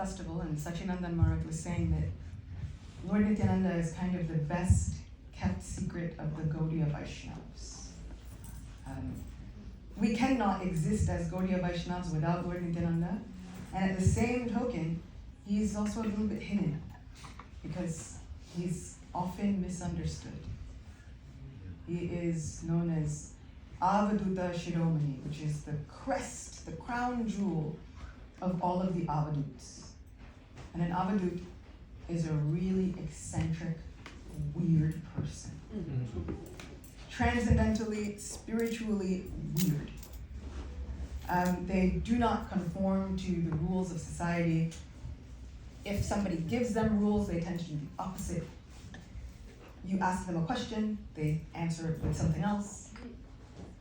festival, and Sachinandan Maharaj was saying that Lord Nityananda is kind of the best kept secret of the Gaudiya Vaishnavas. We cannot exist as Gaudiya Vaishnavas without Lord Nityananda, and at the same token, he's also a little bit hidden because he's often misunderstood. He is known as Avaduta Shiromani, which is the crest, the crown jewel of all of the Avaduts. And an Avadut is a really eccentric, weird person. Transcendentally, spiritually weird. They do not conform to the rules of society. If somebody gives them rules, they tend to do the opposite. You ask them a question, they answer it with something else.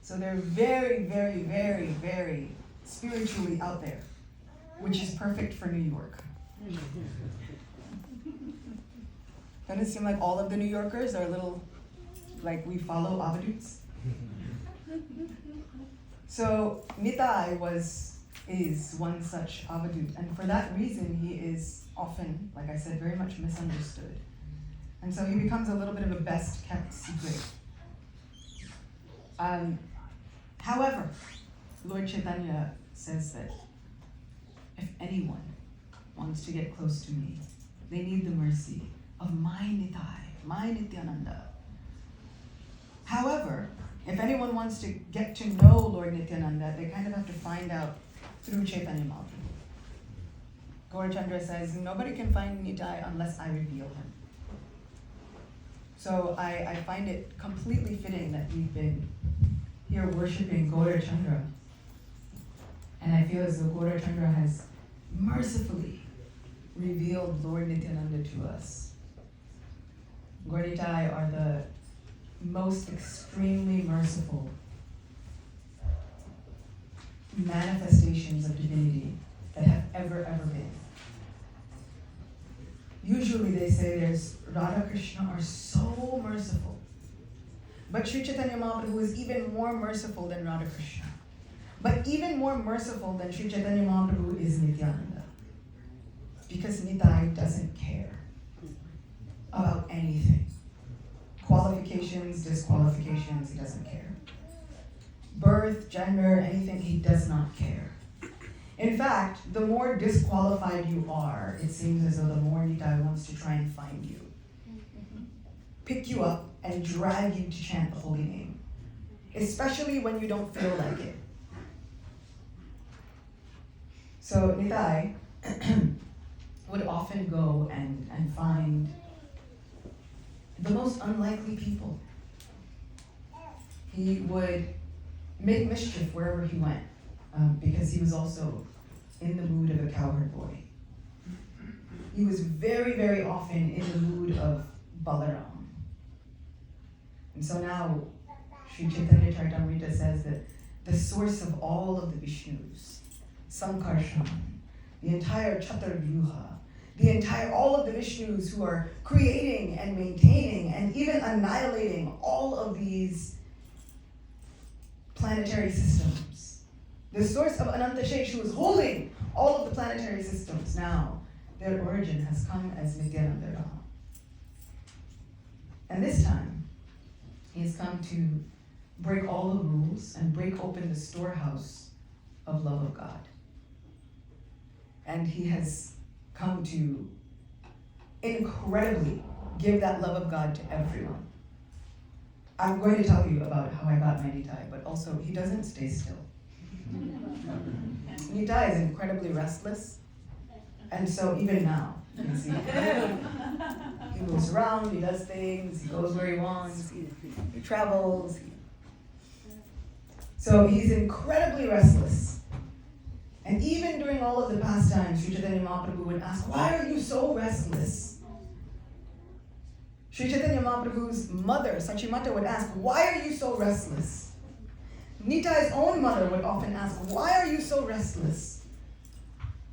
So they're very, very, very, very spiritually out there, which is perfect for New York. Doesn't it seem like all of the New Yorkers are a little, like we follow Avaduts? So Nitai is one such Avadut, and for that reason he is often, like I said, very much misunderstood. And so he becomes a little bit of a best kept secret. However, Lord Chaitanya says that if anyone wants to get close to me, they need the mercy of my Nitai, my Nityananda. However, if anyone wants to get to know Lord Nityananda, they kind of have to find out through Chaitanya Mahaprabhu. Gaurachandra says, nobody can find Nitai unless I reveal him. So I find it completely fitting that we've been here worshiping Gaurachandra. And I feel as though Gaurachandra has mercifully revealed Lord Nityananda to us. Gaurnitai are the most extremely merciful manifestations of divinity that have ever been. Usually they say there's Radha Krishna are so merciful. But Sri Chaitanya Mahaprabhu is even more merciful than Radha Krishna. But even more merciful than Sri Chaitanya Mahaprabhu is Nityananda. Because Nitai doesn't care about anything. Qualifications, disqualifications, he doesn't care. Birth, gender, anything, he does not care. In fact, the more disqualified you are, it seems as though the more Nitai wants to try and find you. Pick you up and drag you to chant the holy name. Especially when you don't feel like it. So Nitai would often go and find the most unlikely people. He would make mischief wherever he went, because he was also in the mood of a cowherd boy. He was very, very often in the mood of Balaram. And so now, Sri Chaitanya Charitamrita says that the source of all of the Vishnus, Sankarshan, the entire Chaturvyuha, all of the Vishnus who are creating and maintaining and even annihilating all of these planetary systems. The source of Anantashesh, who is holding all of the planetary systems now, their origin has come as Nityananda Rama. And this time, he has come to break all the rules and break open the storehouse of love of God. And he has come to incredibly give that love of God to everyone. I'm going to tell you about how I got my Nitai, but also he doesn't stay still. Nitai is incredibly restless, and so even now, you can see, he moves around, he does things, he goes where he wants, he travels. So he's incredibly restless. And even during all of the pastimes, Sri Chaitanya Mahaprabhu would ask, why are you so restless? Sri Chaitanya Mahaprabhu's mother, Sachimata, would ask, why are you so restless? Nitai's own mother would often ask, why are you so restless?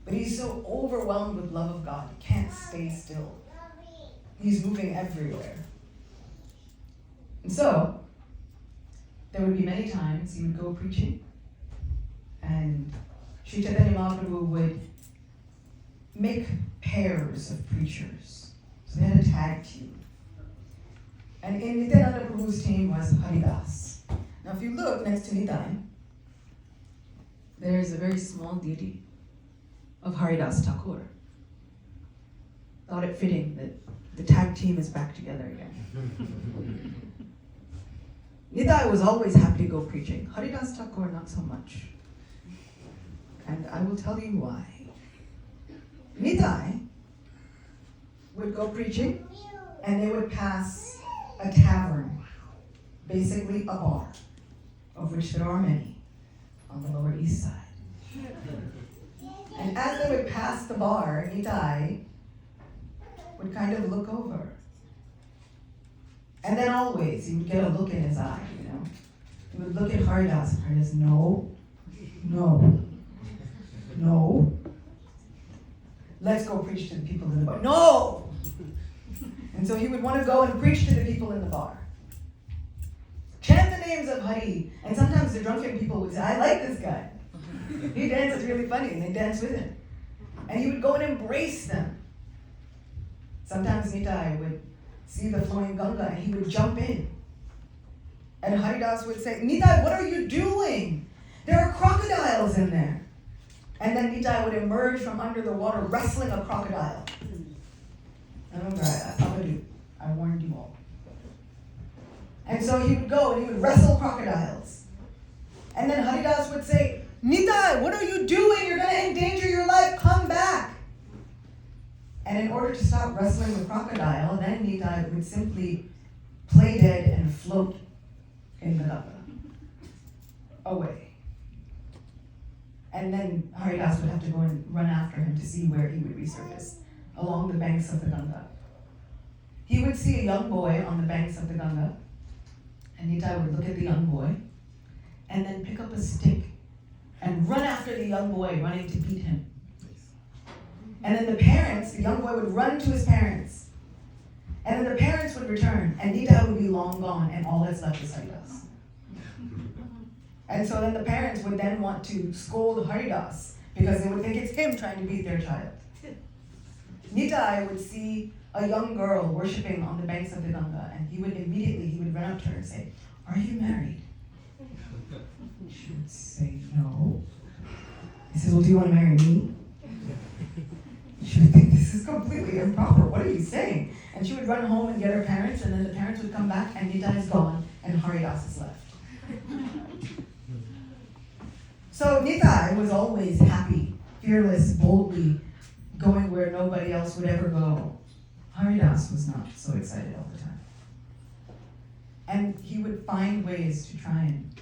But he's so overwhelmed with love of God, he can't stay still. He's moving everywhere. And so, there would be many times he would go preaching, and Sri Chaitanya Mahaprabhu would make pairs of preachers. So they had a tag team. And in Nityananda Prabhu's team was Haridas. Now if you look next to Nitai, there is a very small deity of Haridas Thakur. Thought it fitting that the tag team is back together again. Nitai was always happy to go preaching. Haridas Thakur, not so much. And I will tell you why. Nitai would go preaching, and they would pass a tavern, basically a bar, of which there are many on the Lower East Side. And as they would pass the bar, Nitai would kind of look over. And then always, he would get a look in his eye, you know. He would look at Haridas, and Haridas, no. Let's go preach to the people in the bar. No! And so he would want to go and preach to the people in the bar. Chant the names of Hari. And sometimes the drunken people would say, I like this guy. He dances really funny, and they dance with him. And he would go and embrace them. Sometimes Nitai would see the flowing Ganga, and he would jump in. And Haridas would say, Nitai, what are you doing? There are crocodiles in there. And then Nitai would emerge from under the water wrestling a crocodile. I remember, I warned you all. And so he would go and he would wrestle crocodiles. And then Haridas would say, Nitai, what are you doing? You're going to endanger your life. Come back. And in order to stop wrestling the crocodile, then Nitai would simply play dead and float in the Ganga away. And then Haridas would have to go and run after him to see where he would resurface along the banks of the Ganga. He would see a young boy on the banks of the Ganga, and Nitai would look at the young boy and then pick up a stick and run after the young boy, running to beat him. And then the young boy would run to his parents. And then the parents would return, and Nitai would be long gone, and all that's left is Haridas. And so then the parents would then want to scold Haridas because they would think it's him trying to beat their child. Nitai would see a young girl worshiping on the banks of the Ganga, and he would run up to her and say, are you married? She would say, no. He says, well, do you want to marry me? She would think, this is completely improper. What are you saying? And she would run home and get her parents, and then the parents would come back, and Nitai is gone, and Haridas is left. So Nitai was always happy, fearless, boldly, going where nobody else would ever go. Haridas was not so excited all the time. And he would find ways to try and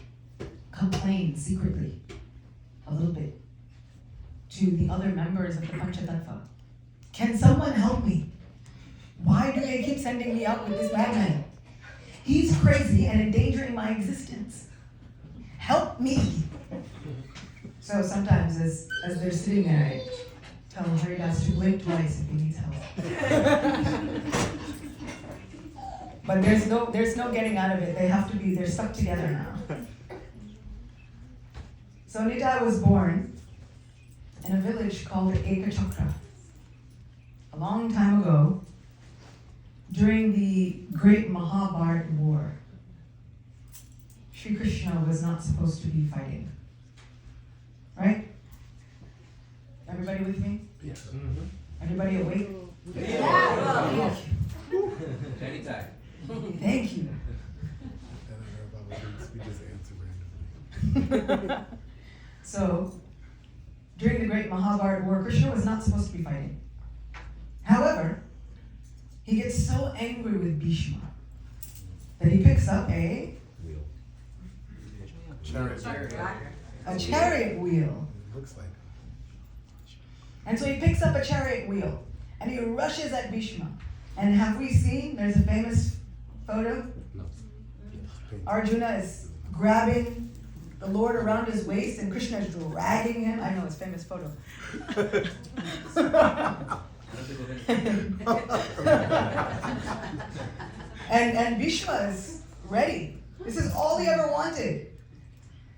complain secretly, a little bit, to the other members of the Panchatattva. Can someone help me? Why do they keep sending me out with this madman? He's crazy and endangering my existence. Help me. So sometimes as they're sitting there, I tell Haridas to blink twice if he needs help. But there's no getting out of it. They're stuck together now. So Nitai was born in a village called Ekachakra. A long time ago, during the Great Mahabharata War, Sri Krishna was not supposed to be fighting. Right? Everybody with me? Yes. Mm-hmm. Everybody awake? Yeah. Anytime. Thank you. We just answer randomly. So, during the Great Mahabharata War, Krishna was not supposed to be fighting. However, he gets so angry with Bhishma that he picks up a chariot wheel. Looks like. And so he picks up a chariot wheel and he rushes at Bhishma. And have we seen, there's a famous photo? No. Arjuna is grabbing the Lord around his waist and Krishna is dragging him. I know, it's a famous photo. and Bhishma is ready. This is all he ever wanted.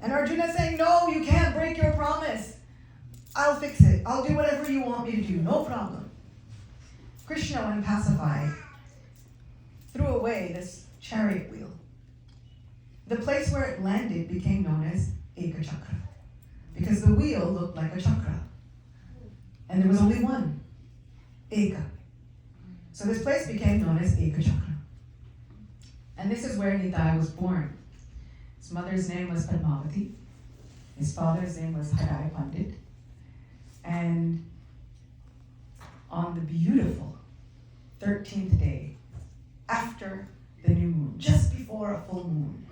And Arjuna is saying, no, you can't break your promise. I'll fix it. I'll do whatever you want me to do. No problem. Krishna, when pacified, threw away this chariot wheel. The place where it landed became known as Eka Chakra, because the wheel looked like a chakra. And there was only one, Eka. So this place became known as Eka Chakra. And this is where Nitai was born. His mother's name was Padmavati. His father's name was Harai Pandit. And on the beautiful 13th day, after the new moon, just before a full moon,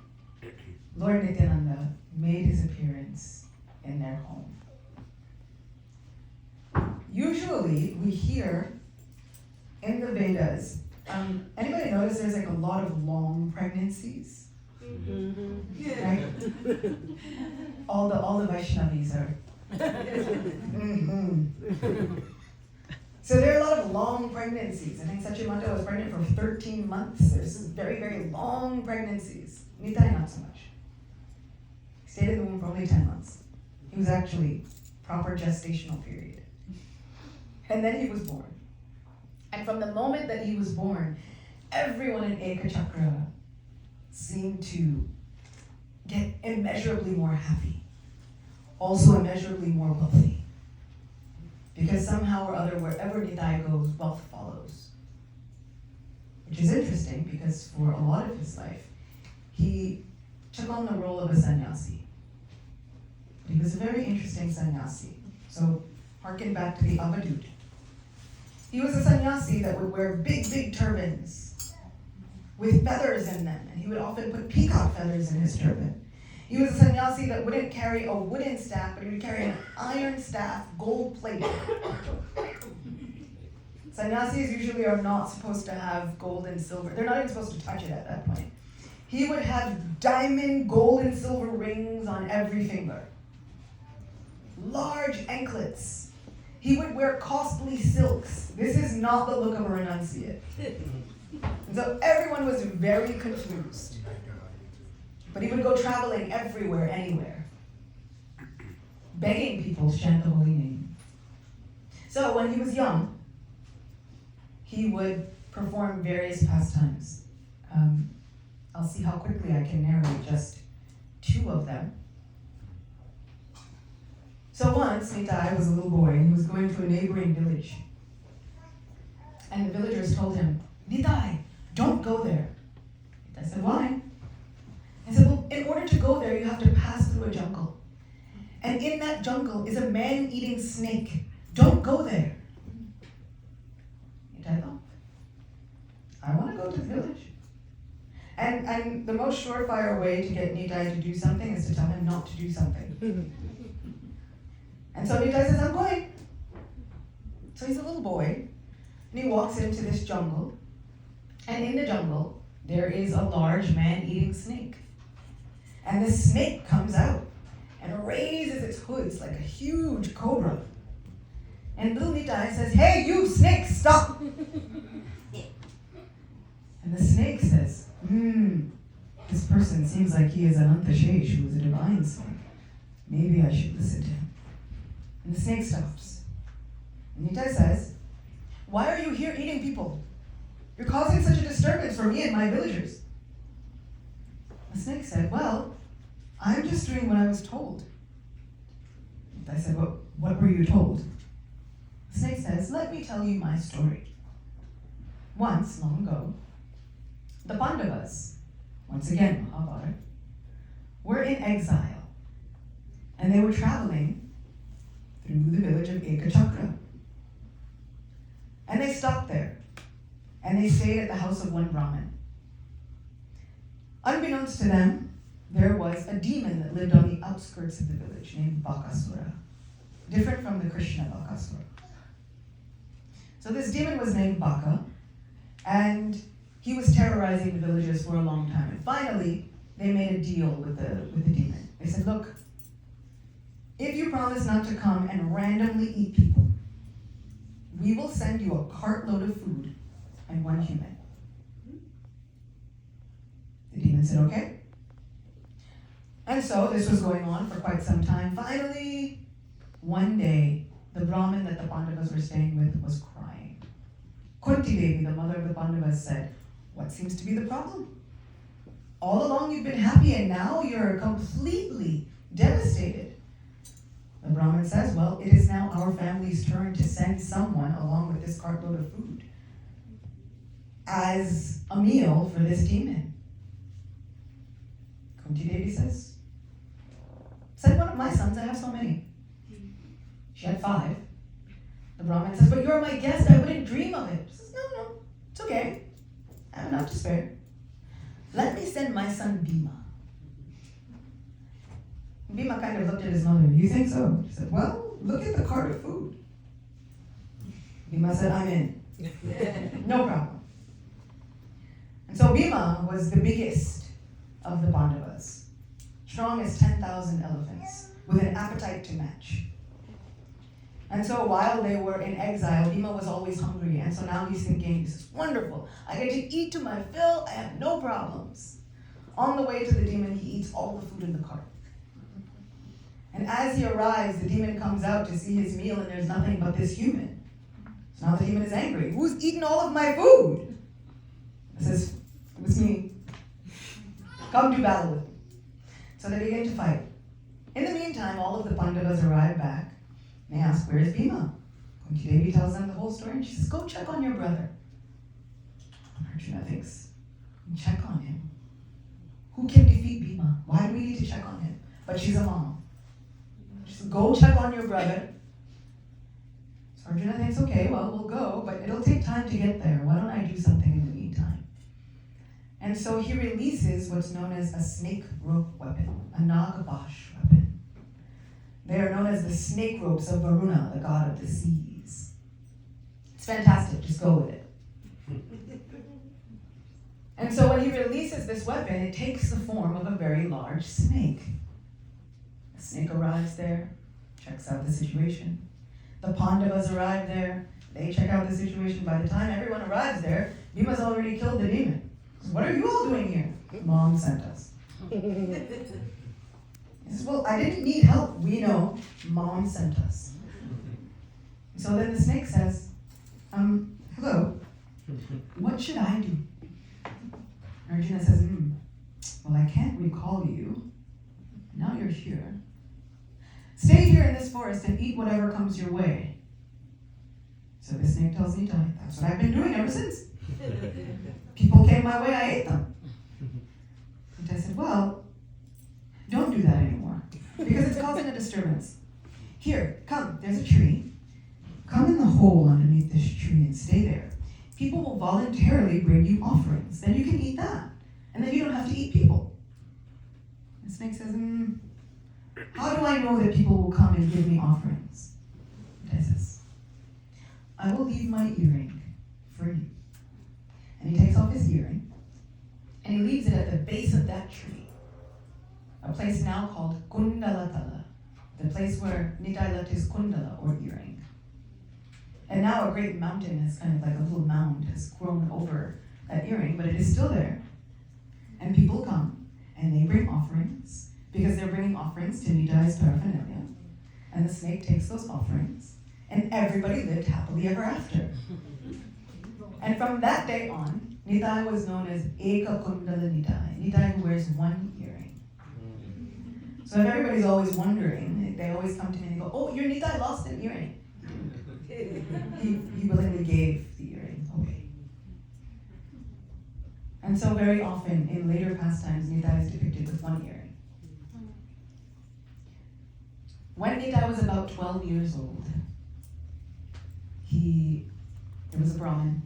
Lord Nityananda made his appearance in their home. Usually we hear in the Vedas, anybody notice there's like a lot of long pregnancies? Mm-hmm. Right? All the Vaishnavis are. Mm-hmm. So there are a lot of long pregnancies. I think Sachimanto was pregnant for 13 months. There's very, very long pregnancies. Nitai, not so much. He stayed in the womb for only 10 months. He was actually proper gestational period. And then he was born. And from the moment that he was born, everyone in Eka Chakra seemed to get immeasurably more happy, also immeasurably more wealthy. Because somehow or other, wherever Nitai goes, wealth follows. Which is interesting because for a lot of his life, he took on the role of a sannyasi. He was a very interesting sannyasi. So, harken back to the Avadut. He was a sannyasi that would wear big, big turbans with feathers in them, and he would often put peacock feathers in his turban. He was a sannyasi that wouldn't carry a wooden staff, but he would carry an iron staff, gold-plated. Sannyasis usually are not supposed to have gold and silver. They're not even supposed to touch it at that point. He would have diamond, gold, and silver rings on every finger. Large anklets. He would wear costly silks. This is not the look of a renunciate. And so everyone was very confused. But he would go traveling everywhere, anywhere, begging people to chant the holy name. So when he was young, he would perform various pastimes. I'll see how quickly I can narrate just two of them. So once, Nitai was a little boy and he was going to a neighboring village. And the villagers told him, Nitai, don't go there. Nitai said, why? I said, well, in order to go there, you have to pass through a jungle. And in that jungle is a man-eating snake. Don't go there. Nitai thought, I want to go to the village. And the most surefire way to get Nitai to do something is to tell him not to do something. And so Nitai says, I'm going. So he's a little boy, and he walks into this jungle. And in the jungle, there is a large man-eating snake. And this snake comes out and raises its hoods like a huge cobra. And little Nitai says, hey, you snake, stop! And the snake says, this person seems like he is Ananta Shesh, who is a divine snake. Maybe I should listen to him. And the snake stops. And Nitai says, why are you here eating people? You're causing such a disturbance for me and my villagers. The snake said, well, I'm just doing what I was told. Nitai said, well, what were you told? The snake says, let me tell you my story. Once, long ago, the Pandavas, once again Mahabharata, were in exile. And they were traveling through the village of Eka Chakra. And they stopped there. And they stayed at the house of one Brahmin. Unbeknownst to them, there was a demon that lived on the outskirts of the village named Bakasura, different from the Krishna Bakasura. So this demon was named Baka, and he was terrorizing the villagers for a long time. And finally, they made a deal with the demon. They said, look, if you promise not to come and randomly eat people, we will send you a cartload of food and one human. The demon said, okay. And so this was going on for quite some time. Finally, One day, the Brahmin that the Pandavas were staying with was crying. Kunti Devi, the mother of the Pandavas, said, "What seems to be the problem? All along you've been happy and now you're completely devastated." The Brahmin says, "Well, it is now our family's turn to send someone along with this cartload of food as a meal for this demon." Kunti Devi says, "Send one of my sons, I have so many." She had 5. The Brahmin says, "But you're my guest, I wouldn't dream of it." She says, No, it's okay. I have enough to spare. Let me send my son Bhima." Bhima kind of looked at his mother. "You think so?" She said, "Well, look at the cart of food." Bhima said, "I'm in." No problem. And so Bhima was the biggest of the Pandavas, strong as 10,000 elephants, with an appetite to match. And so while they were in exile, Bhima was always hungry. And so now he's thinking, this is wonderful. I get to eat to my fill. I have no problems. On the way to the demon, he eats all the food in the cart. And as he arrives, the demon comes out to see his meal, and there's nothing but this human. So now the demon is angry. "Who's eaten all of my food?" He says, "It was me. Come do battle with me." So they begin to fight. In the meantime, all of the Pandavas arrive back. They ask, "Where is Bhima?" Kunti Devi tells them the whole story, and she says, "Go check on your brother." Arjuna thinks, check on him? Who can defeat Bhima? Why do we need to check on him? But she's a mom. She says, "Go check on your brother." So Arjuna thinks, okay, well, we'll go, but it'll take time to get there. Why don't I do something in the meantime? And so he releases what's known as a snake rope weapon, a Nagabash weapon. They are known as the snake ropes of Varuna, the god of the seas. It's fantastic, just go with it. And so when he releases this weapon, it takes the form of a very large snake. The snake arrives there, checks out the situation. The Pandavas arrive there, they check out the situation. By the time everyone arrives there, Bhima's already killed the demon. So what are you all doing here? Mom sent us. He says, "Well, I didn't need help. We know. Mom sent us." So then the snake says, "Hello, what should I do?" Arjuna says, "Well, I can't recall you. Now you're here. Stay here in this forest and eat whatever comes your way." So the snake tells Nitai, "That's what I've been doing ever since. People came my way, I ate them." Nitai said, "Well, don't do that anymore, because it's causing a disturbance. Here, come, there's a tree. Come in the hole underneath this tree and stay there. People will voluntarily bring you offerings. Then you can eat that. And then you don't have to eat people." The snake says, "How do I know that people will come and give me offerings?" Nitai says, "I will leave my earring for you." And he takes off his earring, and he leaves it at the base of that tree. A place now called Kundalatala, the place where Nitai left his kundala, or earring. And now a great mountain has kind of like a little mound has grown over that earring, but it is still there. And people come, and they bring offerings, because they're bringing offerings to Nitai's paraphernalia. And the snake takes those offerings, and everybody lived happily ever after. And from that day on, Nitai was known as Eka Kundala Nitai, Nitai who wears one earring. So if everybody's always wondering, they always come to me and go, "Oh, your Nitai lost an earring." He willingly gave the earring away. And so very often in later pastimes, Nitai is depicted with one earring. When Nitai was about 12 years old, there was a Brahmin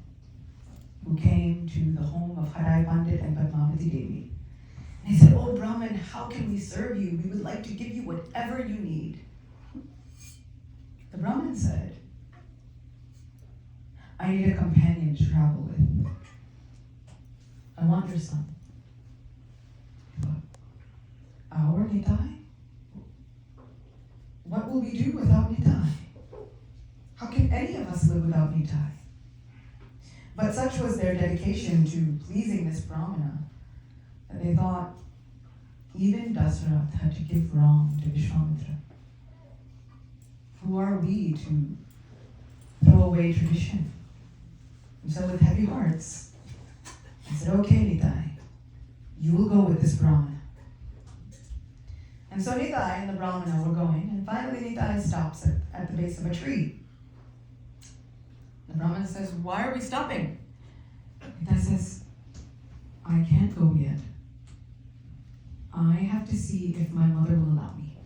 who came to the home of Harai Pandit and Padmavati Devi. And he said, "Oh Brahmin, how can we serve you? We would like to give you whatever you need." The Brahmin said, "I need a companion to travel with. I want your son." But our Nitai? What will we do without Nitai? How can any of us live without Nitai? But such was their dedication to pleasing this Brahmana that they thought even Dasarath had to give wrong to Vishwamitra. who are we to throw away tradition? And so with heavy hearts, I said, okay, Nitai, you will go with this Brahmana. And so Nitai and the Brahmana were going, and finally Nitai stops at the base of a tree. The Brahmana says, why are we stopping? Nitai says, I can't go yet. I have to see if my mother will allow me.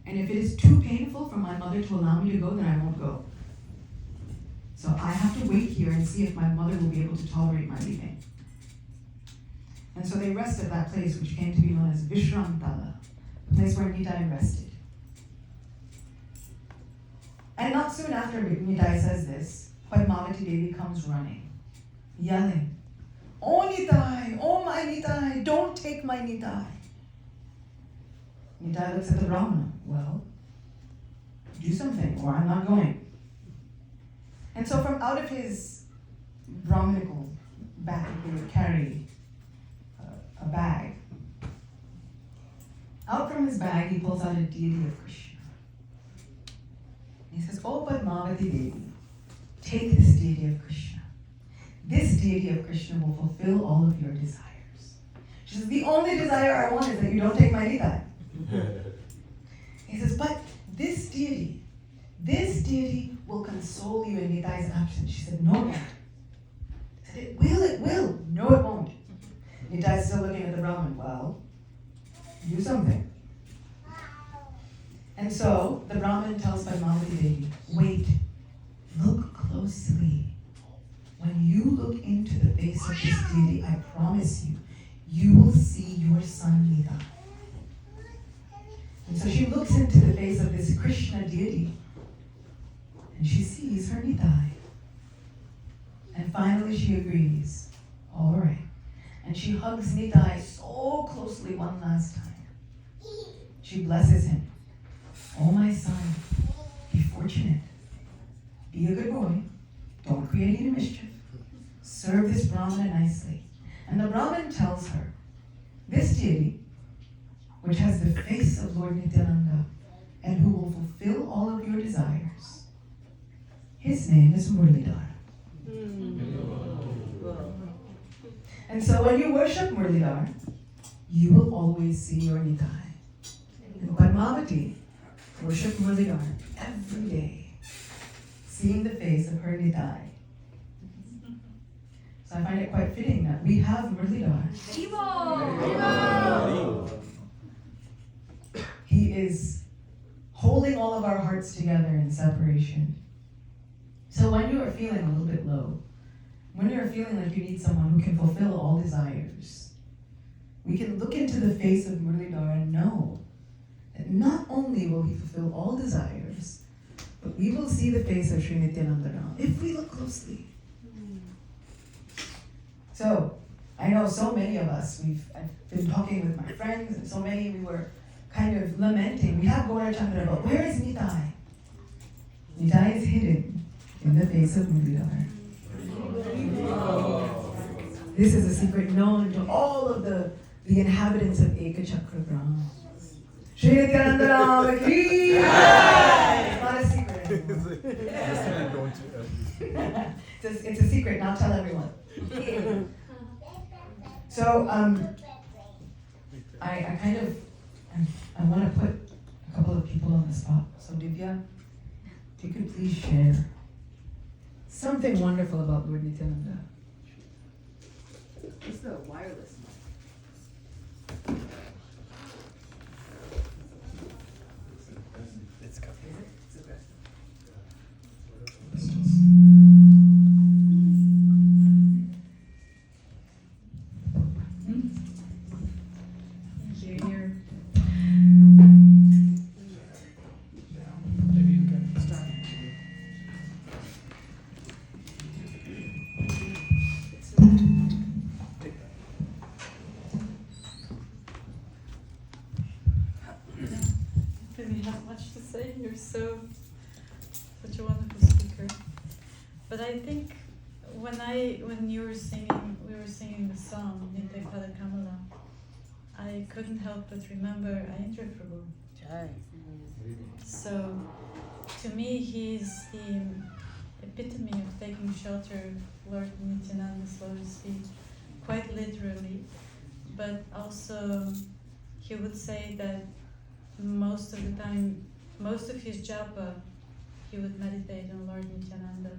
And if it is too painful for my mother to allow me to go, then I won't go. So I have to wait here and see if my mother will be able to tolerate my leaving. And so they rest at that place, which came to be known as Vishramtala, the place where Nitai rested. And not soon after Nitai says this, Padmavati Devi comes running, yelling, "Oh Nitai, oh my Nitai, don't take my Nitai." Nitai looks at the Brahmana, well, do something or I'm not going. And so from out of his Brahmanical bag, he would carry a bag. Out from his bag, he pulls out a deity of Krishna. He says, "Oh Padmavati Devi, take this deity of Krishna. This deity of Krishna will fulfill all of your desires." She says, "The only desire I want is that you don't take my Nitai." He says, "But this deity will console you in Nitai's absence." She said, "No, it won't." He said, it will. No, it won't." Nitai is still looking at the Brahman. Well, do something. And so the Brahman tells Padmavati Devi, "Wait, look closely. When you look into the face of this deity, I promise you, you will see your son Nitai." And so she looks into the face of this Krishna deity, and she sees her Nitai. And finally she agrees, all right. And she hugs Nitai so closely one last time. She blesses him. "Oh my son, be fortunate. Be a good boy. Don't create any mischief. Serve this Brahmana nicely." And the Brahmin tells her, this deity, which has the face of Lord Nityananda, and who will fulfill all of your desires, his name is Murlidhar. And so when you worship Murlidhar, you will always see your Nitai. And Padmavati worshiped Murlidhar every day, seeing the face of her Nitai. So I find it quite fitting that we have Murlidhar. He is holding all of our hearts together in separation. So when you are feeling a little bit low, when you're feeling like you need someone who can fulfill all desires, we can look into the face of Murlidhar and know that not only will he fulfill all desires, but we will see the face of Sri Nityananda if we look closely. So, I know so many of us, I've been talking with my friends, and so many we were kind of lamenting. We have Gaura Chandra, but where is Nitai? Nitai is hidden in the face of Murlidhar. This is a secret known to all of the inhabitants of Ekachakra Gram. Shri Nityananda Ram ki jai! It's not a secret anymore. It's a secret, now tell everyone. So, I want to put a couple of people on the spot. So Divya, if you could please share something wonderful about Lord Nityananda. It's the wireless mic. It's covered. It's the best. Maybe you can start. Take that. Really have much to say. You're such a wonderful speaker. But I think when you were singing, we were singing the song Nitya Pada Kamala, I couldn't help but remember Ayendra Prabhu. So to me, he's the epitome of taking shelter of Lord Nityananda's lotus feet, quite literally. But also, he would say that most of the time, most of his japa, he would meditate on Lord Nityananda.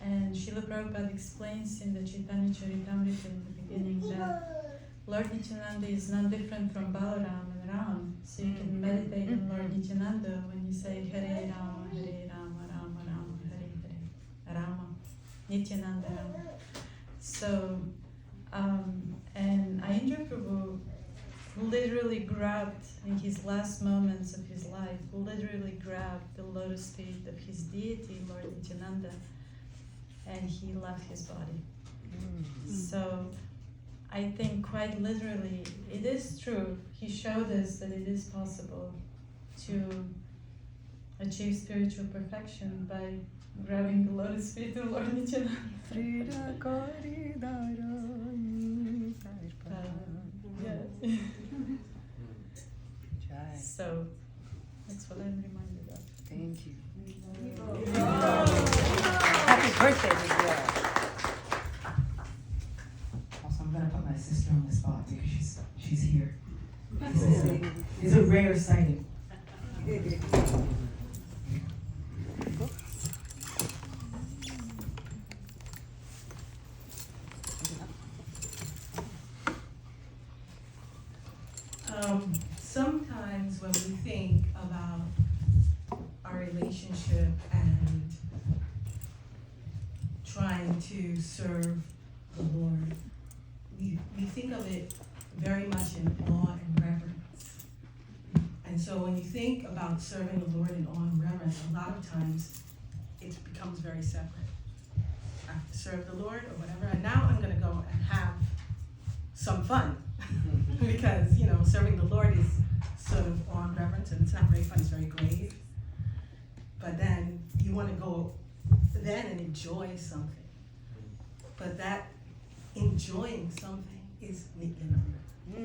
And Srila Prabhupada explains in the Chaitanya Charitamrita in the beginning that Lord Nityananda is not different from Balaram and Ram. So you can meditate on Lord Nityananda when you say Hare Rama, Rama Rama, Hare Hare, Rama, Nityananda Rama. So, and Ayendra Prabhu literally grabbed, in his last moments of his life, literally grabbed the lotus feet of his deity, Lord Nityananda, and he left his body. So I think quite literally, it is true. He showed us that it is possible to achieve spiritual perfection by grabbing the lotus feet of Lord Nityananda. Yes. So that's what I'm reminded of. Thank you. Happy birthday, Divya. Also, I'm gonna put my sister on the spot because she's here. It's a rare sighting. Sometimes when we think about our relationship and trying to serve the Lord, we think of it very much in awe and reverence. And so when you think about serving the Lord in awe and reverence, a lot of times it becomes very separate. I have to serve the Lord or whatever, and now I'm going to go and have some fun. Because, serving the Lord is sort of awe and reverence, and it's not very fun, it's very grave. But then you want to go then and enjoy something. But that enjoying something is Nityananda.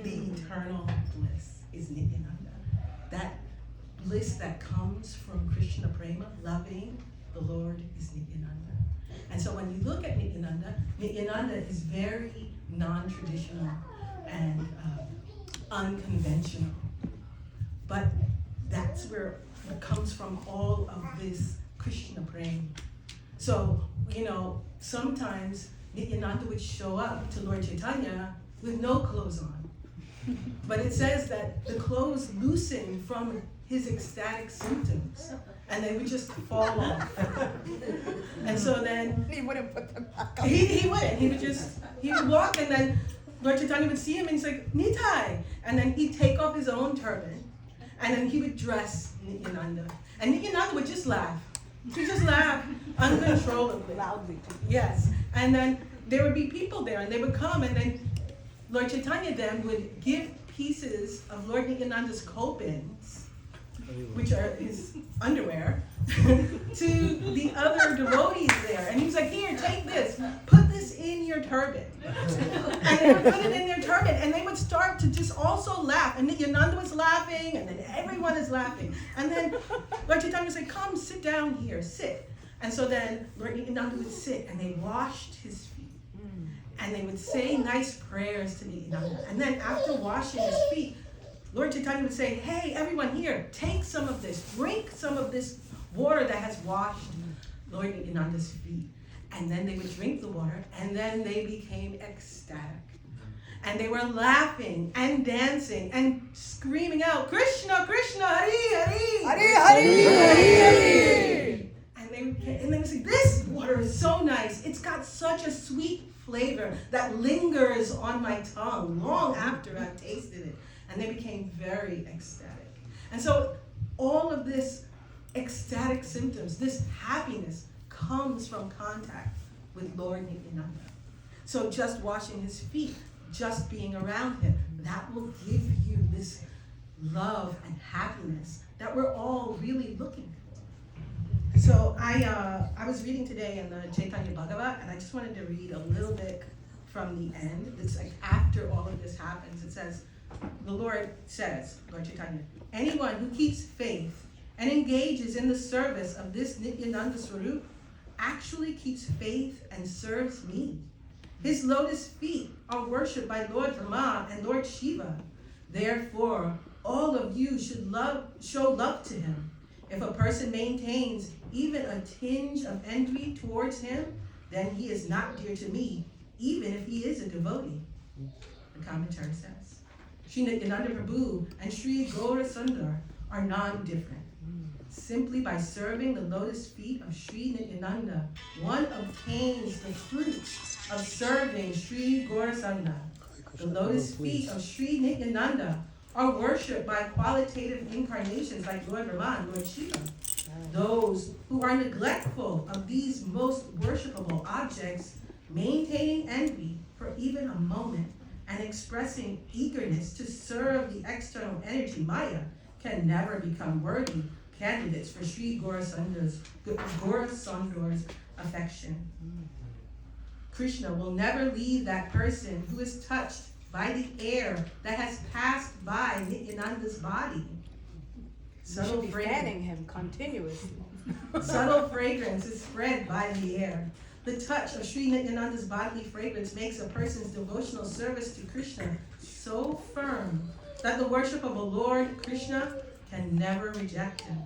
The eternal bliss is Nityananda. That bliss that comes from Krishna Prema, loving the Lord, is Nityananda. And so when you look at Nityananda, Nityananda is very non-traditional and unconventional. But that's where it comes from, all of this Krishna Prema. So, sometimes Nityananda would show up to Lord Chaitanya with no clothes on. But it says that the clothes loosened from his ecstatic symptoms, and they would just fall off. And so then He wouldn't put them back on. he wouldn't. He would walk, and then Lord Chaitanya would see him, and he's like, Nitai! And then he'd take off his own turban, and then he would dress Nityananda. And Nityananda would just laugh. He'd just laugh uncontrollably. Loudly. Yes. And then there would be people there, and they would come, and then Lord Chaitanya then would give pieces of Lord Nityananda's kopins, which are his underwear, to the other devotees there. And he was like, here, take this, put this in your turban. And they would put it in their turban, and they would start to just also laugh. And Nityananda was laughing, and then everyone is laughing. And then Lord Chaitanya was like, come, sit down here, sit. And so then Lord Nityananda would sit, and they washed his feet. And they would say nice prayers to Nityananda. And then after washing his feet, Lord Chaitanya would say, hey, everyone here, take some of this, drink some of this water that has washed Lord Nityananda's feet. And then they would drink the water, and then they became ecstatic. And they were laughing and dancing and screaming out, Krishna, Krishna, Hari, Hari, Hari, Hari, Hari, Hari. And they would say, this water is so nice. It's got such a sweet flavor that lingers on my tongue long after I've tasted it. And they became very ecstatic. And so all of this ecstatic symptoms, this happiness, comes from contact with Lord Nityananda. So just washing his feet, just being around him, that will give you this love and happiness that we're all really looking for. So I was reading today in the Chaitanya Bhagavat, and I just wanted to read a little bit from the end. It's like after all of this happens, it says, the Lord says, Lord Chaitanya, anyone who keeps faith and engages in the service of this Nityananda Swarup actually keeps faith and serves me. His lotus feet are worshipped by Lord Brahma and Lord Shiva. Therefore, all of you should show love to him. If a person maintains even a tinge of envy towards him, then he is not dear to me, even if he is a devotee. The commentary says, Sri Nityananda Prabhu and Sri Gaura Sundar are non-different. Simply by serving the lotus feet of Sri Nityananda, one obtains the fruit of serving Sri Gaura Sundar. The lotus feet of Sri Nityananda are worshipped by qualitative incarnations like Lord Brahma and Lord Shiva. Those who are neglectful of these most worshipable objects, maintaining envy for even a moment, and expressing eagerness to serve the external energy Maya, can never become worthy candidates for Sri Gaura Sundar's affection. Krishna will never leave that person who is touched by the air that has passed by Nityananda's body. Subtle fanning him continuously. Subtle fragrance is spread by the air. The touch of Sri Nityananda's bodily fragrance makes a person's devotional service to Krishna so firm that the worship of a Lord Krishna can never reject him.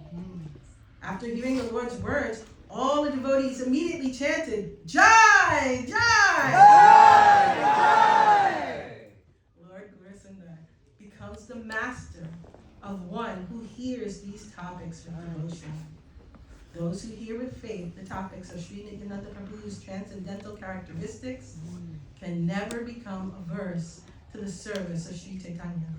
After hearing the Lord's words, all the devotees immediately chanted, Jai! Jai! Jai! Jai! Lord Gaura becomes the master of one who hears these topics with devotion. Those who hear with faith the topics of Sri Nityananda Prabhu's transcendental characteristics can never become averse to the service of Sri Chaitanya.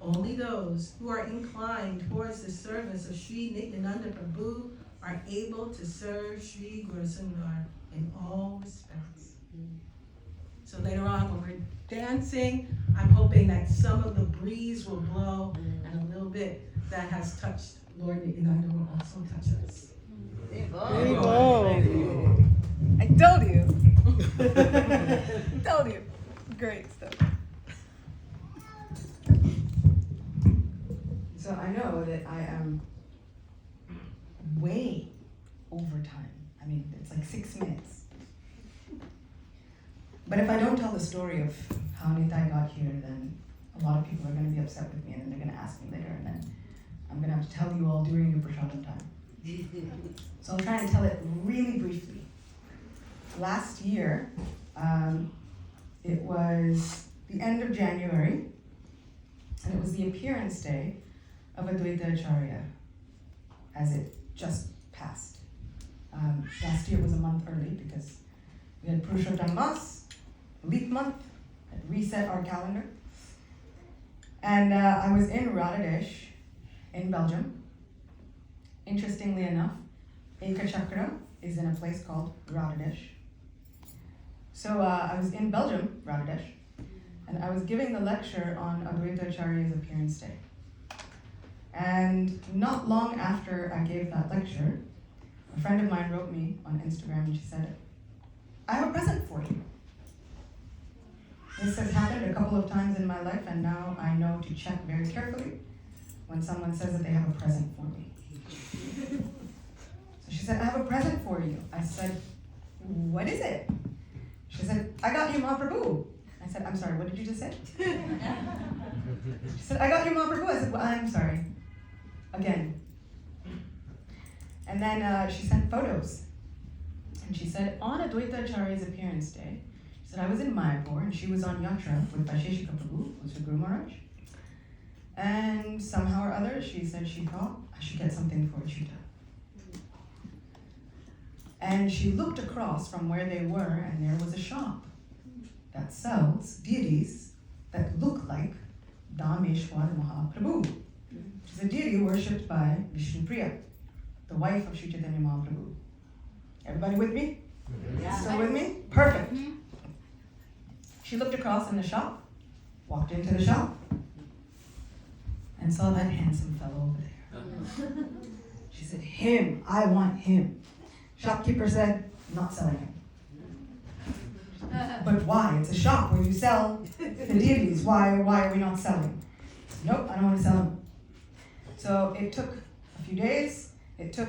Only those who are inclined towards the service of Sri Nityananda Prabhu are able to serve Sri Gaura Sundar in all respects. So later on when we're dancing, I'm hoping that some of the breeze will blow and a little bit that has touched Lord Nityananda will also touch us. There you go. I told you. Told you. Great stuff. So I know that I am way over time. I mean, it's like 6 minutes. But if I don't tell the story of how Nitai got here, then a lot of people are going to be upset with me, and then they're going to ask me later, and then I'm going to have to tell you all during your prasadam time. So I'll try and tell it really briefly. Last year, it was the end of January, and it was the appearance day of Advaita Acharya, as it just passed. Last year was a month early because we had Purushottam Mas, leap month, had reset our calendar. And I was in Radhadesh in Belgium. Interestingly enough, Ekachakra is in a place called Radhadesh. So I was in Belgium, Radhadesh, and I was giving the lecture on Advaita Acharya's appearance day. And not long after I gave that lecture, a friend of mine wrote me on Instagram and she said, I have a present for you. This has happened a couple of times in my life, and now I know to check very carefully when someone says that they have a present for me. So she said, I have a present for you. I said, what is it? She said, I got you Mahaprabhu. I said, I'm sorry, what did you just say? She said, I got you Mahaprabhu. I said, well, I'm sorry. Again. And then she sent photos. And she said, on Advaita Acharya's appearance day, she said, I was in Mayapur and she was on Yatra with Vaisheshika Prabhu, who's her Guru Maharaj. And somehow or other, she said she thought I should get something for Acyuta. And she looked across from where they were, and there was a shop that sells deities that look like Dameshwar Mahaprabhu. She's a deity worshipped by Vishnupriya, the wife of Sri Chaitanya Mahaprabhu. Everybody with me? Yeah. Still with me? Perfect. She looked across in the shop, walked into the shop, and saw that handsome fellow over there. She said, him, I want him. Shopkeeper said, not selling him. But why? It's a shop where you sell the deities. Why are we not selling? Nope, I don't want to sell him. So it took a few days. It took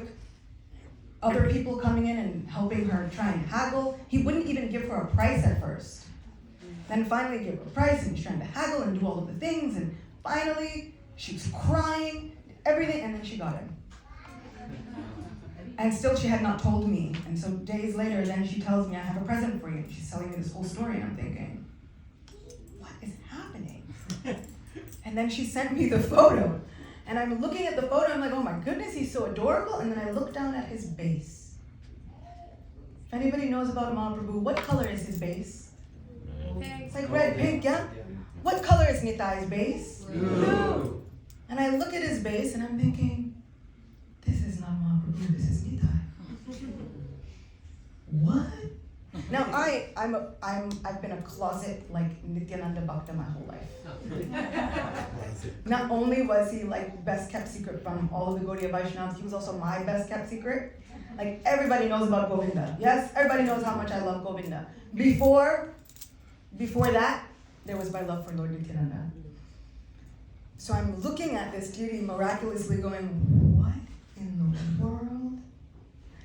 other people coming in and helping her try and haggle. He wouldn't even give her a price at first. Then finally gave her a price, and he's trying to haggle and do all of the things, and finally she was crying, everything, and then she got him. And still she had not told me. And so days later, then she tells me, I have a present for you. She's telling me this whole story, and I'm thinking, what is happening? And then she sent me the photo. And I'm looking at the photo, I'm like, oh my goodness, he's so adorable. And then I look down at his base. If anybody knows about Mahaprabhu, what color is his base? It's like red, pink, yeah? What color is Nitai's base? Blue. And I look at his base and I'm thinking, this is not Mahaprabhu, this is Nitai. What? Now I've been a closet like Nityananda Bhakta my whole life. Not only was he like best kept secret from all of the Gaudiya Vaishnavas, he was also my best kept secret. Like everybody knows about Govinda. Yes, everybody knows how much I love Govinda. Before that, there was my love for Lord Nityananda. So I'm looking at this deity miraculously going, what in the world?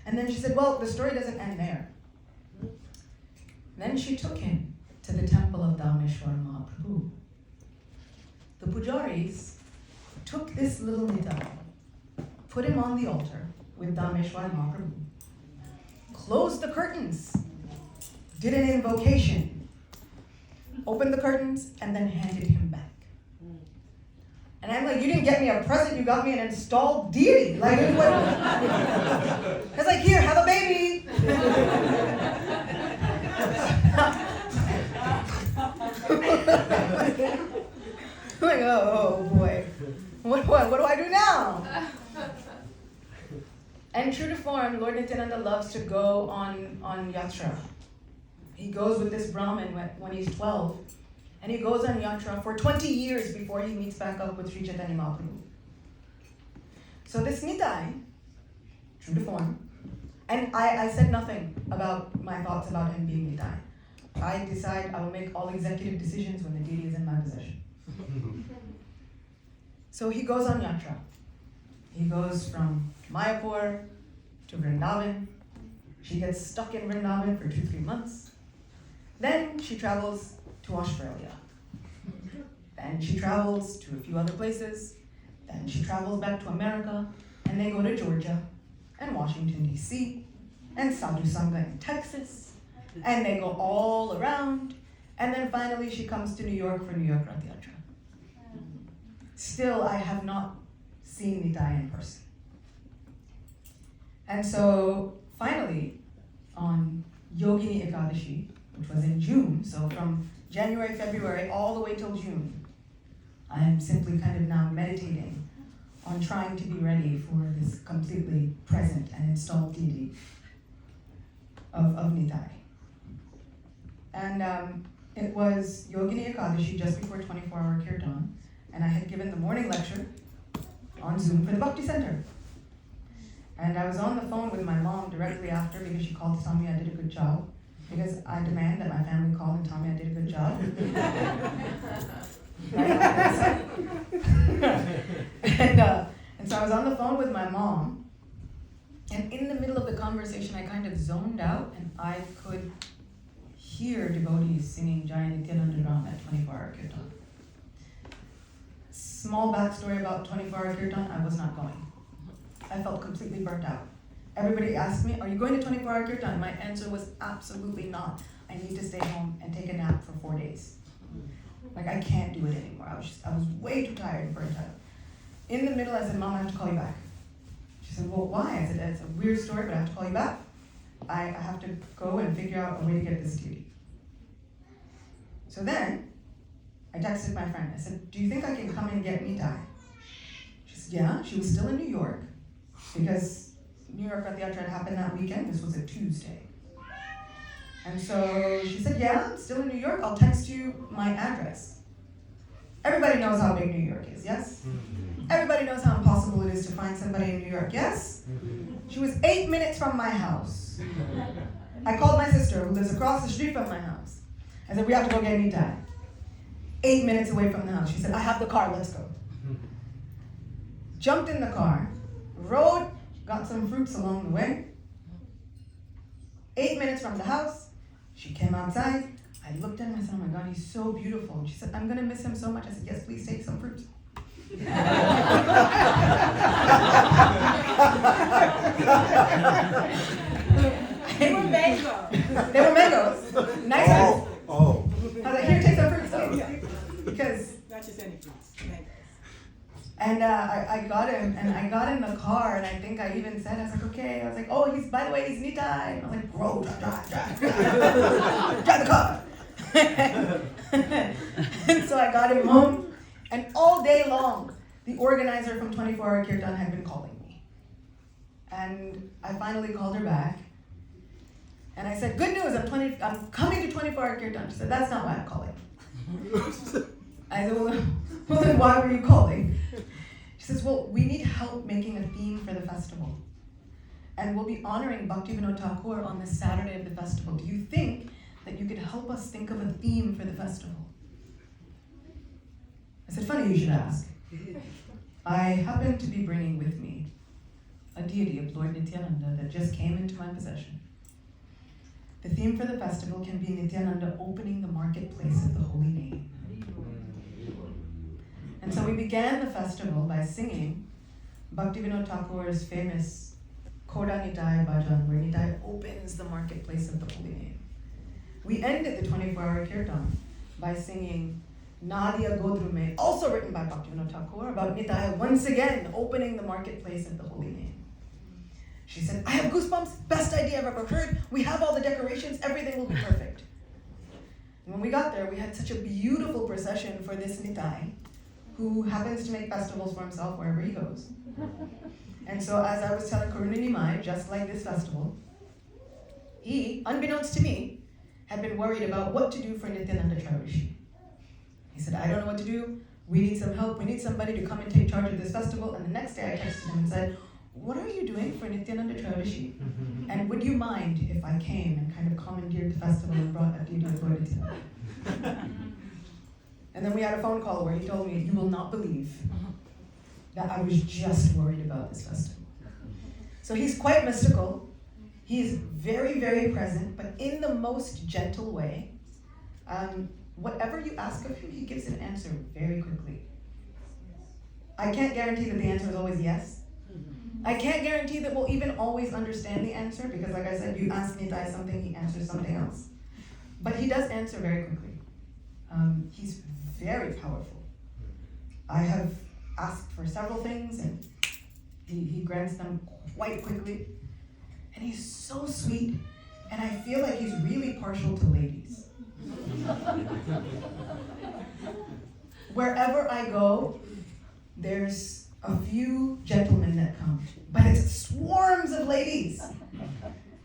And then she said, well, the story doesn't end there. Then she took him to the temple of Dhameshwar Mahaprabhu. The pujaris took this little Nitai, put him on the altar with Dhameshwar Mahaprabhu, closed the curtains, did an invocation, opened the curtains, and then handed him back. And I'm like, you didn't get me a present, you got me an installed deity. Like, what? I was like, here, have a baby. Like, oh boy, what do I do now? And true to form, Lord Nityananda loves to go on yatra. He goes with this Brahmin when he's 12, and he goes on yatra for 20 years before he meets back up with Sri Chaitanya Mahaprabhu. So this Nitai, true to form, and I said nothing about my thoughts about him being Nitai. I decide I will make all executive decisions when the deity is in my possession. So he goes on yatra. He goes from Mayapur to Vrindavan. She gets stuck in Vrindavan for 2-3 months. Then she travels to Australia. Then she travels to a few other places. Then she travels back to America. And they go to Georgia and Washington, D.C. and Sadhu Sangha in Texas. And they go all around. And then finally she comes to New York for New York Rath Yatra. Still, I have not seen Nitai in person. And so finally, on Yogini Ekadashi, which was in June, so from January, February, all the way till June, I am simply kind of now meditating on trying to be ready for this completely present and installed deity of Nitai. And it was Yogini Ekadashi just before 24-hour Kirtan, and I had given the morning lecture on Zoom for the Bhakti Center. And I was on the phone with my mom directly after because she called to tell me I did a good job. Because I demand that my family call and tell me I did a good job. And so I was on the phone with my mom, and in the middle of the conversation I kind of zoned out and I could hear devotees singing Jaya Nityananda Ram at 24-hour Kirtan. Small backstory about 24-hour Kirtan, I was not going. I felt completely burnt out. Everybody asked me, are you going to 24-hour Kirtan? My answer was absolutely not. I need to stay home and take a nap for 4 days. Like, I can't do it anymore. I was way too tired and burnt out. In the middle, I said, Mom, I have to call you back. She said, well, why? I said, it's a weird story, but I have to call you back. I have to go and figure out a way to get this duty. So then, I texted my friend. I said, do you think I can come and get Nitai? She said, yeah. She was still in New York because New York Rath Yatra had happened that weekend. This was a Tuesday. And so she said, yeah, I'm still in New York. I'll text you my address. Everybody knows how big New York is, yes? Everybody knows how impossible it is to find somebody in New York, yes? She was 8 minutes from my house. I called my sister who lives across the street from my house. I said, we have to go get Nitai. 8 minutes away from the house. She said, I have the car, let's go. Jumped in the car, Rode, got some fruits along the way. 8 minutes from the house, she came outside. I looked at him, I said, oh my God, he's so beautiful. And she said, I'm gonna miss him so much. I said, yes, please take some fruits. They were mango. They were mangoes. Nice ones. Oh. I was like, here, take some fruits. Because, Not just any fruits, mangoes. and I got him, and I got in the car, and I think I even said, I was like, okay. I was like, oh, by the way, he's Nitai. And I was like, bro, drive the car. And so I got him home, and all day long, the organizer from 24-Hour Kirtan had been calling me. And I finally called her back, and I said, good news, I'm coming to 24-Hour Kirtan. She said, that's not why I'm calling. I said, well, then why were you calling? She says, well, we need help making a theme for the festival. And we'll be honoring Bhaktivinoda Thakur on the Saturday of the festival. Do you think that you could help us think of a theme for the festival? I said, funny you should ask. I happen to be bringing with me a deity of Lord Nityananda that just came into my possession. The theme for the festival can be Nityananda opening the marketplace of the holy name. And so we began the festival by singing Bhaktivinoda Thakur's famous Koda Nitai Bhajan, where Nitai opens the marketplace of the holy name. We ended the 24-Hour Kirtan by singing Nadia Godrume, also written by Bhaktivinoda Thakur, about Nitai once again opening the marketplace of the holy name. She said, I have goosebumps, best idea I've ever heard. We have all the decorations, everything will be perfect. And when we got there, we had such a beautiful procession for this Nitai, who happens to make festivals for himself wherever he goes. And so as I was telling Karunini Mai, just like this festival, he, unbeknownst to me, had been worried about what to do for Nityandanda Trayodashi. He said, I don't know what to do. We need some help. We need somebody to come and take charge of this festival. And the next day I texted him and said, what are you doing for Nityananda Trayodashi? And would you mind if I came and kind of commandeered the festival and brought a deity of Lord Nityananda? And then we had a phone call where he told me, you will not believe that I was just worried about this festival. So he's quite mystical. He's very, very present, but in the most gentle way. Whatever you ask of him, he gives an answer very quickly. I can't guarantee that the answer is always yes. I can't guarantee that we'll even always understand the answer, because like I said, you ask Nitai something, he answers something else. But he does answer very quickly. He's very powerful. I have asked for several things, and he grants them quite quickly. And he's so sweet, and I feel like he's really partial to ladies. Wherever I go, there's a few gentlemen that come, but it's swarms of ladies.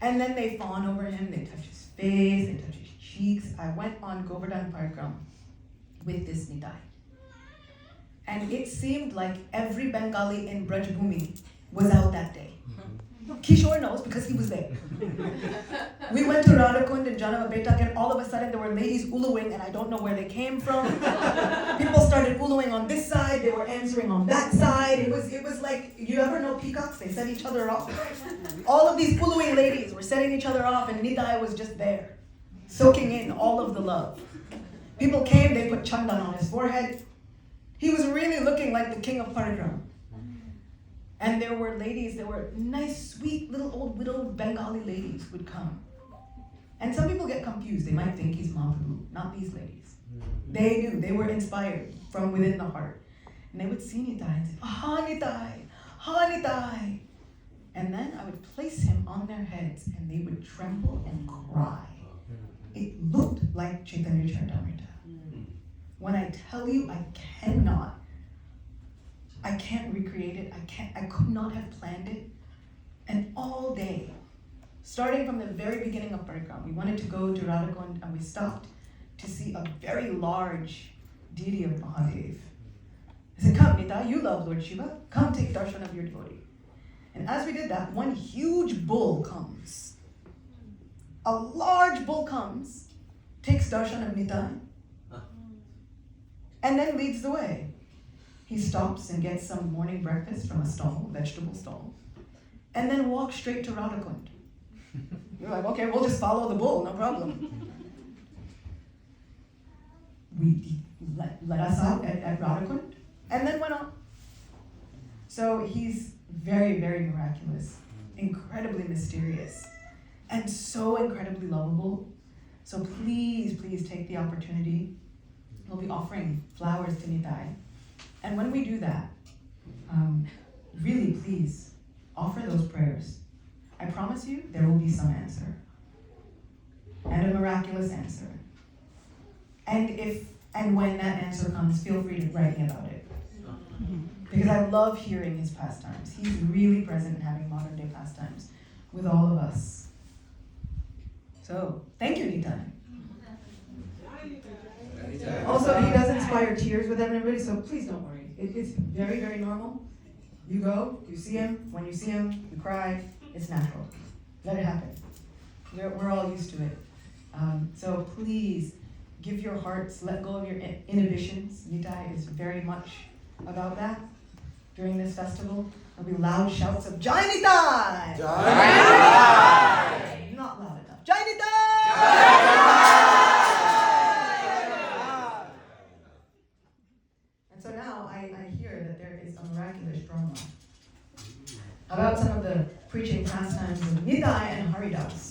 And then they fawn over him, they touch his face, they touch his cheeks. I went on Govardhan Parikram with this Nitai. And it seemed like every Bengali in Brajbhumi was out that day. Kishore knows because he was there. We went to Radhakund and Janava Betak, and all of a sudden there were ladies uluing, and I don't know where they came from. People started uluing on this side, they were answering on that side. It was like, you ever know peacocks? They set each other off. All of these uluing ladies were setting each other off, and Nitai was just there, soaking in all of the love. People came, they put chandan on his forehead. He was really looking like the king of Parikram. And there were ladies, there were nice, sweet, little old widowed Bengali ladies would come. And some people get confused. They might think he's Mahaprabhu. Not these ladies. They knew. They were inspired from within the heart. And they would see Nitai and say, "Ha Nitai! Ha Nitai!" And then I would place him on their heads, and they would tremble and cry. It looked like Chaitanya Charitamrita. When I tell you, I can't recreate it. I could not have planned it. And all day, starting from the very beginning of Parikram, we wanted to go to Radhakund, and we stopped to see a very large deity of Mahadev. I said, "Come, Nita, you love Lord Shiva. Come take darshan of your devotee." And as we did that, one huge bull comes. A large bull comes, takes darshan of Nita, and then leads the way. he stops and gets some morning breakfast from a stall, vegetable stall, and then walks straight to Radhakund. You're like, okay, we'll just follow the bull, no problem. We let us out at Radhakund, and then went on. So he's very, very miraculous, incredibly mysterious, and so incredibly lovable. So please, please take the opportunity. We'll be offering flowers to Nitai. And when we do that, really please offer those prayers. I promise you there will be some answer. And a miraculous answer. And when that answer comes, feel free to write me about it. Because I love hearing his pastimes. He's really present in having modern day pastimes with all of us. So, thank you, Nitai. Also, he does inspire tears with everybody, so please don't worry. It's very, very normal. You go, you see him. When you see him, you cry. It's natural. Let it happen. We're all used to it. So please, give your hearts, let go of your inhibitions. Nitai is very much about that. During this festival, there'll be loud shouts of Jai Nitai! Jai Nitai! Not loud enough. Jai Nitai! And so now I hear that there is a miraculous drama about some of the preaching pastimes of Nitai and Haridas.